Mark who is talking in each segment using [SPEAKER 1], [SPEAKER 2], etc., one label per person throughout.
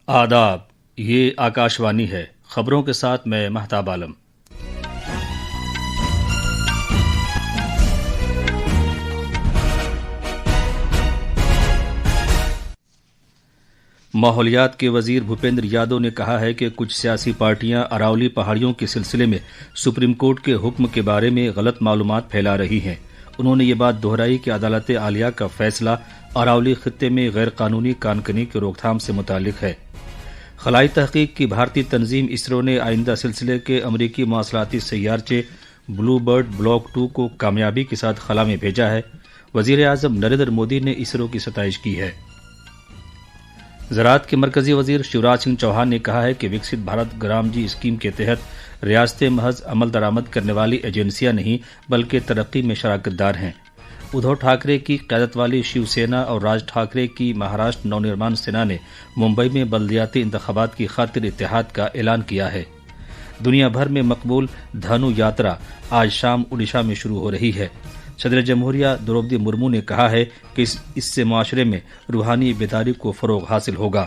[SPEAKER 1] آداب، یہ آکاشوانی ہے۔ خبروں کے ساتھ میں مہتاب عالم۔ ماحولیات کے وزیر بھوپیندر یادو نے کہا ہے کہ کچھ سیاسی پارٹیاں اراولی پہاڑیوں کے سلسلے میں سپریم کورٹ کے حکم کے بارے میں غلط معلومات پھیلا رہی ہیں۔ انہوں نے یہ بات دہرائی کہ عدالت عالیہ کا فیصلہ اراولی خطے میں غیر قانونی کان کنی کی روک تھام سے متعلق ہے۔ خلائی تحقیق کی بھارتی تنظیم اسرو نے آئندہ سلسلے کے امریکی مواصلاتی سیارچے بلو برڈ بلاک 2 کو کامیابی کے ساتھ خلا میں بھیجا ہے۔ وزیر اعظم نریندر مودی نے اسرو کی ستائش کی ہے۔ زراعت کے مرکزی وزیر شیوراج سنگھ چوہان نے کہا ہے کہ وکست بھارت گرام جی اسکیم کے تحت ریاستیں محض عمل درآمد کرنے والی ایجنسیاں نہیں بلکہ ترقی میں شراکت دار ہیں۔ ادھو ٹھاکرے کی قیادت والی شیو سینا اور راج ٹھاکرے کی مہاراشٹر نو نرمان سینا نے ممبئی میں بلدیاتی انتخابات کی خاطر اتحاد کا اعلان کیا ہے۔ دنیا بھر میں مقبول دھانو یاترا آج شام اڈیشہ میں شروع ہو رہی ہے۔ صدر جمہوریہ دروپدی مرمو نے کہا ہے کہ اس سے معاشرے میں روحانی بیداری کو فروغ حاصل ہوگا۔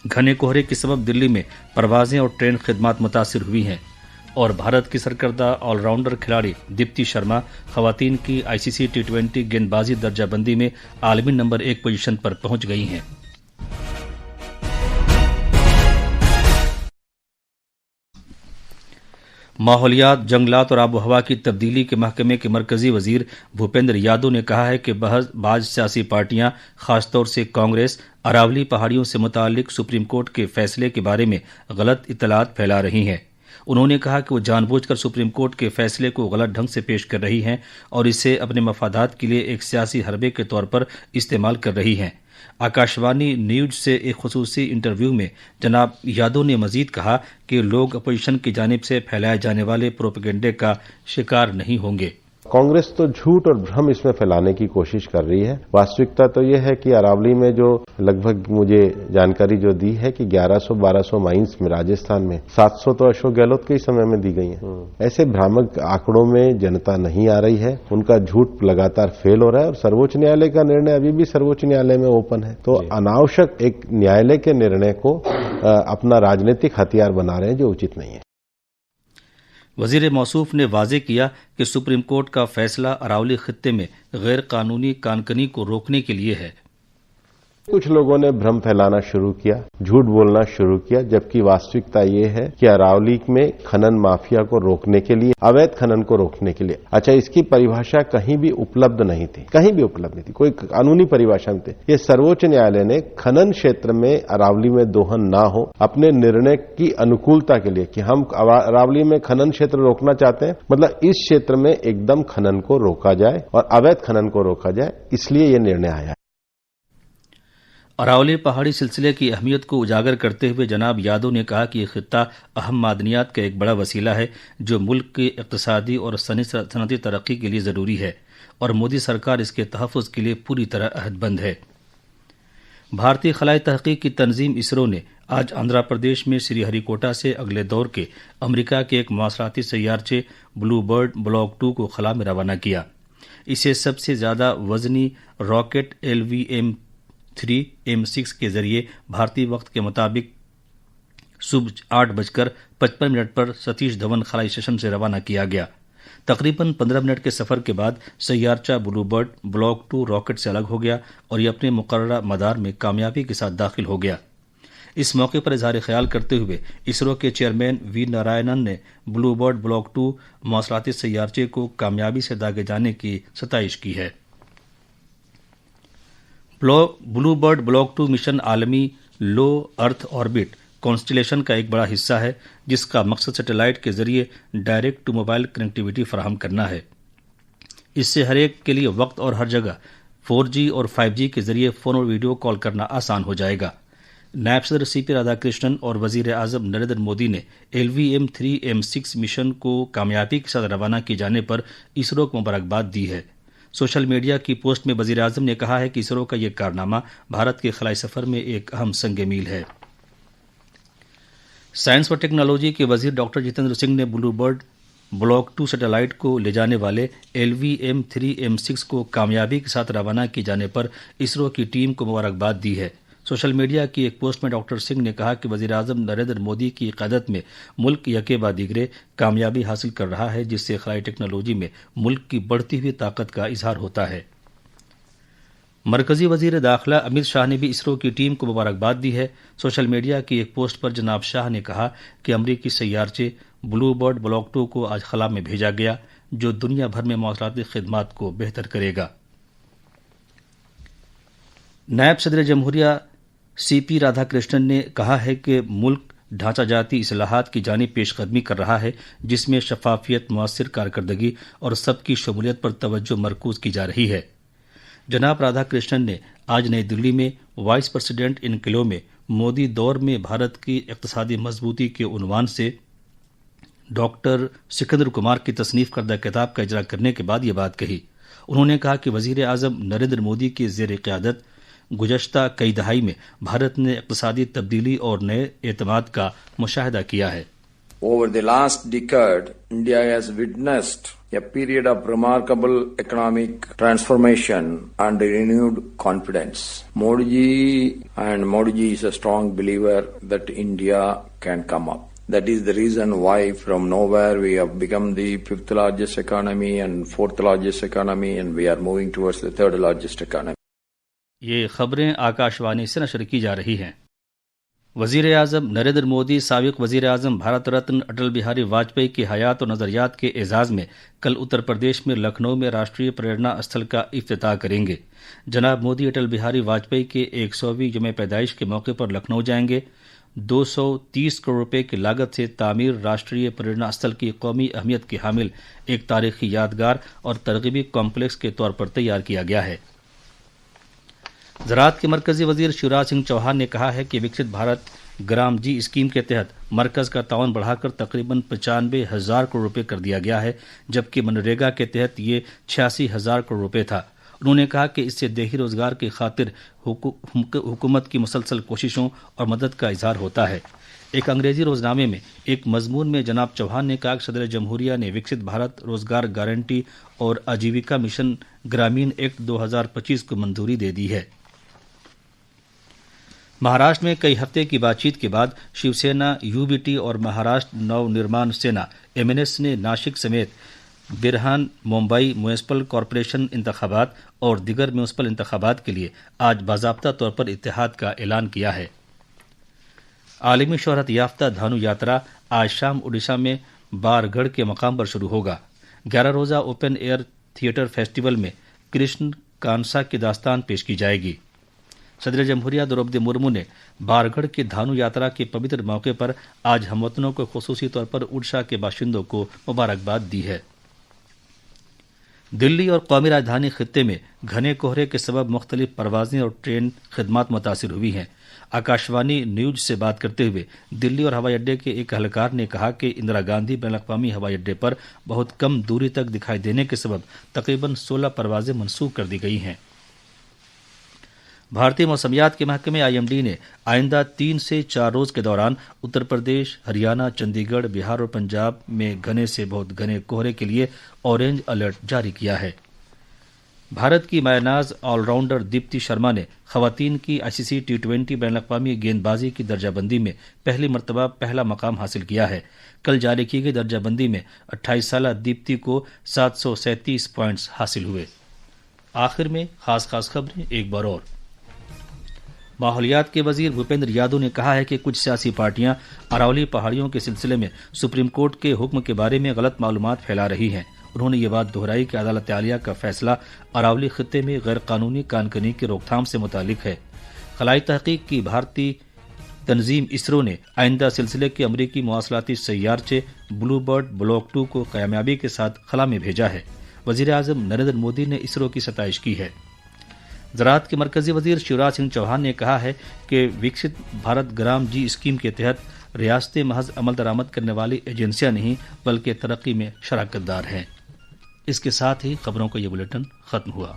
[SPEAKER 1] گھنے کہرے کے سبب دلی میں پروازیں اور ٹرین خدمات متاثر ہوئی ہیں، اور بھارت کی سرکردہ آل راؤنڈر کھلاڑی دیپتی شرما خواتین کی ICC T20 گیند بازی درجہ بندی میں عالمی نمبر 1 پوزیشن پر پہنچ گئی ہیں۔ ماحولیات، جنگلات اور آب و ہوا کی تبدیلی کے محکمے کے مرکزی وزیر بھوپیندر یادو نے کہا ہے کہ بعض سیاسی پارٹیاں خاص طور سے کانگریس اراولی پہاڑیوں سے متعلق سپریم کورٹ کے فیصلے کے بارے میں غلط اطلاعات پھیلا رہی ہیں۔ انہوں نے کہا کہ وہ جان بوجھ کر سپریم کورٹ کے فیصلے کو غلط ڈھنگ سے پیش کر رہی ہیں اور اسے اپنے مفادات کے لیے ایک سیاسی حربے کے طور پر استعمال کر رہی ہیں۔ آکاشوانی نیوز سے ایک خصوصی انٹرویو میں جناب یادو نے مزید کہا کہ لوگ اپوزیشن کی جانب سے پھیلائے جانے والے پروپیگنڈے کا شکار نہیں ہوں گے۔
[SPEAKER 2] کانگریس تو جھوٹ اور بھرم اس میں پھیلانے کی کوشش کر رہی ہے۔ واستوکتا تو یہ ہے کہ اراولی میں جو لگ بھگ مجھے جانکاری جو دی ہے کہ 1100-1200 مائنس میں راجستھان میں 700 تو اشوک گہلوت کے ہی سمے میں دی گئی ہیں۔ ایسے بھرامک آنکڑوں میں جنتا نہیں آ رہی ہے، ان کا جھوٹ لگاتار فیل ہو رہا ہے، اور سرووچ نیالے کا نرنے ابھی بھی سرووچ نیالے میں اوپن ہے۔ تو اناوشک ایک نیالے کے نرنے کو اپنا راجنیتک ہتھیار بنا رہے ہیں جو اچت نہیں ہے۔
[SPEAKER 1] وزیر موصوف نے واضح کیا کہ سپریم کورٹ کا فیصلہ اراولی خطے میں غیر قانونی کان کنی کو روکنے کے لیے ہے۔
[SPEAKER 2] کچھ لوگوں نے بھرم پھیلانا شروع کیا، جھوٹ بولنا شروع کیا، جبکہ واستوکتا یہ ہے کہ اراولی میں کھنن مافیا کو روکنے کے لیے، اویدھ کھنن کو روکنے کے لیے، اس کی پریبھاشا کہیں بھی اپلبدھ نہیں تھی، کہیں بھی اپلبدھ نہیں تھی، کوئی قانونی پریبھاشا نہیں تھی۔ یہ سرووچ نیالے نے کھنن چھیتر میں اراولی میں دوہن نہ ہو اپنے نرنے کی انوکولتا کے لیے کہ ہم اراولی میں کھنن چھیتر روکنا چاہتے ہیں، مطلب اس چھیتر میں ایک دم کھنن کو روکا جائے اور اویدھ کھنن کو روکا جائے، اس لیے یہ نرنے آیا۔
[SPEAKER 1] اراولی پہاڑی سلسلے کی اہمیت کو اجاگر کرتے ہوئے جناب یادو نے کہا کہ یہ خطہ اہم معدنیات کا ایک بڑا وسیلہ ہے جو ملک کی اقتصادی اور صنعتی ترقی کے لیے ضروری ہے، اور مودی سرکار اس کے تحفظ کے لیے پوری طرح عہد بند ہے۔ بھارتی خلائی تحقیق کی تنظیم اسرو نے آج آندھرا پردیش میں سری ہری کوٹا سے اگلے دور کے امریکہ کے ایک مواصلاتی سیارچے بلو برڈ بلاک 2 کو خلا میں روانہ کیا۔ اسے سب سے زیادہ وزنی راکٹ LVM-3M6 کے ذریعے بھارتی وقت کے مطابق صبح 8:55 پر ستیش دھون خلائی اسٹیشن سے روانہ کیا گیا۔ تقریباً 15 منٹ کے سفر کے بعد سیارچہ بلو برڈ بلاک 2 راکٹ سے الگ ہو گیا اور یہ اپنے مقررہ مدار میں کامیابی کے ساتھ داخل ہو گیا۔ اس موقع پر اظہار خیال کرتے ہوئے اسرو کے چیئرمین وی نارائنن نے بلو برڈ بلاک 2 مواصلاتی سیارچے کو کامیابی سے داغے جانے کی ستائش کی ہے۔ بلو برڈ بلاک 2 مشن عالمی لو ارتھ آربٹ کانسٹیلیشن کا ایک بڑا حصہ ہے، جس کا مقصد سیٹلائٹ کے ذریعے ڈائریکٹ ٹو موبائل کنیکٹیویٹی فراہم کرنا ہے۔ اس سے ہر ایک کے لیے وقت اور ہر جگہ 4G اور 5G کے ذریعے فون اور ویڈیو کال کرنا آسان ہو جائے گا۔ نائب صدر CP رادھا کرشنن اور وزیر اعظم نریندر مودی نے LVM-3M6 مشن کو کامیابی کے ساتھ روانہ کیے جانے پر اسرو کو مبارکباد دی ہے۔ سوشل میڈیا کی پوسٹ میں وزیر اعظم نے کہا ہے کہ اسرو کا یہ کارنامہ بھارت کے خلائی سفر میں ایک اہم سنگ میل ہے۔ سائنس و ٹیکنالوجی کے وزیر ڈاکٹر جتیندر سنگھ نے بلو برڈ بلاک 2 سیٹلائٹ کو لے جانے والے LVM-3M6 کو کامیابی کے ساتھ روانہ کیے جانے پر اسرو کی ٹیم کو مبارکباد دی ہے۔ سوشل میڈیا کی ایک پوسٹ میں ڈاکٹر سنگھ نے کہا کہ وزیر اعظم نریندر مودی کی قیادت میں ملک یکے بعد دیگرے کامیابی حاصل کر رہا ہے، جس سے خلائی ٹیکنالوجی میں ملک کی بڑھتی ہوئی طاقت کا اظہار ہوتا ہے۔ مرکزی وزیر داخلہ امت شاہ نے بھی اسرو کی ٹیم کو مبارکباد دی ہے۔ سوشل میڈیا کی ایک پوسٹ پر جناب شاہ نے کہا کہ امریکی سیارچے بلو برڈ بلاک 2 کو آج خلا میں بھیجا گیا، جو دنیا بھر میں مواصلاتی خدمات کو بہتر کرے گا۔ نائب صدر جمہوریہ سی پی رادھا کرشنن نے کہا ہے کہ ملک ڈھانچہ جاتی اصلاحات کی جانب پیش قدمی کر رہا ہے، جس میں شفافیت، مؤثر کارکردگی اور سب کی شمولیت پر توجہ مرکوز کی جا رہی ہے۔ جناب رادھا کرشنن نے آج نئی دلی میں وائس پریزیڈنٹ انکلیو میں مودی دور میں بھارت کی اقتصادی مضبوطی کے عنوان سے ڈاکٹر سکندر کمار کی تصنیف کردہ کتاب کا اجرا کرنے کے بعد یہ بات کہی۔ انہوں نے کہا کہ وزیر اعظم نریندر مودی کی زیر قیادت گزشتہ کئی دہائی میں بھارت نے اقتصادی تبدیلی اور نئے اعتماد کا مشاہدہ کیا ہے۔
[SPEAKER 3] Over the last decade, India has witnessed a period of remarkable economic transformation and renewed confidence. Modi ji is a strong believer that India can come up. That is the reason why from nowhere we have become the 5th largest economy and 4th largest economy, and we are moving towards the 3rd largest economy.
[SPEAKER 1] یہ خبریں آکاشوانی سے نشر کی جا رہی ہیں۔ وزیر اعظم نریندر مودی سابق وزیر اعظم بھارت رتن اٹل بہاری واجپئی کی حیات اور نظریات کے اعزاز میں کل اتر پردیش میں لکھنؤ میں راشٹریہ پریرنا استھل کا افتتاح کریں گے۔ جناب مودی اٹل بہاری واجپئی کے 100ویں یوم پیدائش کے موقع پر لکھنؤ جائیں گے۔ 230 کروڑ روپے کی لاگت سے تعمیر راشٹریہ پریرنا استھل کی قومی اہمیت کی حامل ایک تاریخی یادگار اور ترغیبی کمپلیکس کے طور پر تیار کیا گیا ہے۔ زراعت کے مرکزی وزیر شیوراج سنگھ چوہان نے کہا ہے کہ وکست بھارت گرام جی اسکیم کے تحت مرکز کا تعاون بڑھا کر تقریباً 95,000 کروڑ روپے کر دیا گیا ہے، جبکہ منریگا کے تحت یہ 86,000 کروڑ روپے تھا۔ انہوں نے کہا کہ اس سے دیہی روزگار کی خاطر حکومت کی مسلسل کوششوں اور مدد کا اظہار ہوتا ہے۔ ایک انگریزی روزنامے میں ایک مضمون میں جناب چوہان نے کہا کہ صدر جمہوریہ نے وکست بھارت روزگار گارنٹی اور آجیویکا مشن گرامین ایکٹ 2025 کو منظوری دے دی ہے۔ مہاراشٹر میں کئی ہفتے کی بات چیت کے بعد Shiv Sena, you B T اور مہاراشٹر نو نرمان سینا MNS نے ناسک سمیت برہان ممبئی میونسپل کارپوریشن انتخابات اور دیگر میونسپل انتخابات کے لیے آج باضابطہ طور پر اتحاد کا اعلان کیا ہے۔ عالمی شہرت یافتہ دھانو یاترا آج شام اڈیشہ میں بار گڑھ کے مقام پر شروع ہوگا۔ 11 روزہ اوپن ایئر تھیٹر فیسٹیول میں کرشن کانسا کی داستان پیش کی جائے گی۔ صدر جمہوریہ دروپدی مرمو نے بارگڑھ کے دھانو یاترا کے پوتر موقع پر آج ہم وطنوں کو خصوصی طور پر اڈیشہ کے باشندوں کو مبارکباد دی ہے۔ دلی اور قومی راجدھانی خطے میں گھنے کہرے کے سبب مختلف پروازیں اور ٹرین خدمات متاثر ہوئی ہیں۔ آکاشوانی نیوز سے بات کرتے ہوئے دلی اور ہوائی اڈے کے ایک اہلکار نے کہا کہ اندرا گاندھی بین الاقوامی ہوائی اڈے پر بہت کم دوری تک دکھائی دینے کے سبب تقریباً 16 پروازیں منسوخ کر دی گئی ہیں۔ بھارتی موسمیات کے محکمے IMD نے آئندہ 3 سے 4 روز کے دوران اتر پردیش، ہریانہ، چندی گڑھ، بہار اور پنجاب میں گھنے سے بہت گھنے کہرے کے لیے اورنج الرٹ جاری کیا ہے۔ بھارت کی مایہ ناز آل راؤنڈر دیپتی شرما نے خواتین کی ICC T20 بین الاقوامی گیند بازی کی درجہ بندی میں پہلی مرتبہ پہلا مقام حاصل کیا ہے۔ کل جاری کی گئی درجہ بندی میں 28 سالہ دیپتی کو 737 پوائنٹس حاصل ہوئے۔ آخر میں خاص خبریں ایک بار اور۔ ماحولیات کے وزیر بھوپیندر یادو نے کہا ہے کہ کچھ سیاسی پارٹیاں اراولی پہاڑیوں کے سلسلے میں سپریم کورٹ کے حکم کے بارے میں غلط معلومات پھیلا رہی ہیں۔ انہوں نے یہ بات دہرائی کہ عدالت عالیہ کا فیصلہ اراولی خطے میں غیر قانونی کان کنی کی روک تھام سے متعلق ہے۔ خلائی تحقیق کی بھارتی تنظیم اسرو نے آئندہ سلسلے کے امریکی مواصلاتی سیارچے بلو برڈ بلاک 2 کو کامیابی کے ساتھ خلا میں بھیجا ہے۔ وزیر اعظم نریندر مودی نے اسرو کی ستائش کی ہے۔ زراعت کے مرکزی وزیر شیوراج سنگھ چوہان نے کہا ہے کہ وکست بھارت گرام جی اسکیم کے تحت ریاستیں محض عمل درآمد کرنے والی ایجنسیاں نہیں بلکہ ترقی میں شراکت دار ہیں۔ اس کے ساتھ ہی خبروں کا یہ بلیٹن ختم ہوا۔